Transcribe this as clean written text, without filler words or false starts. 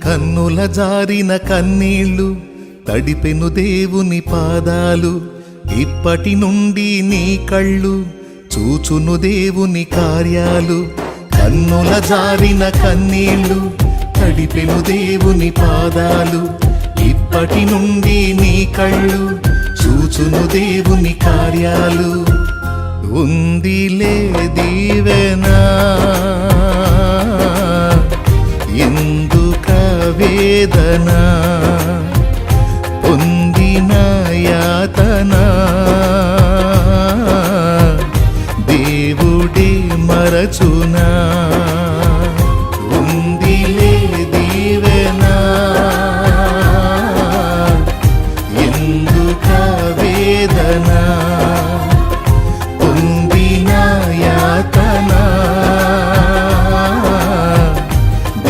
కన్నుల జారిన కన్నీళ్లు తడిపెను దేవుని పాదాలు. ఇప్పటి నుండి నీ కళ్ళు చూచును దేవుని కార్యాలు. కన్నుల జారిన కన్నీళ్లు తడిపెను దేవుని పాదాలు. ఇప్పటి నుండి నీ కళ్ళు చూచును దేవుని కార్యాలు. ఉందిలే దీవెనా ఎందుక వేదనా.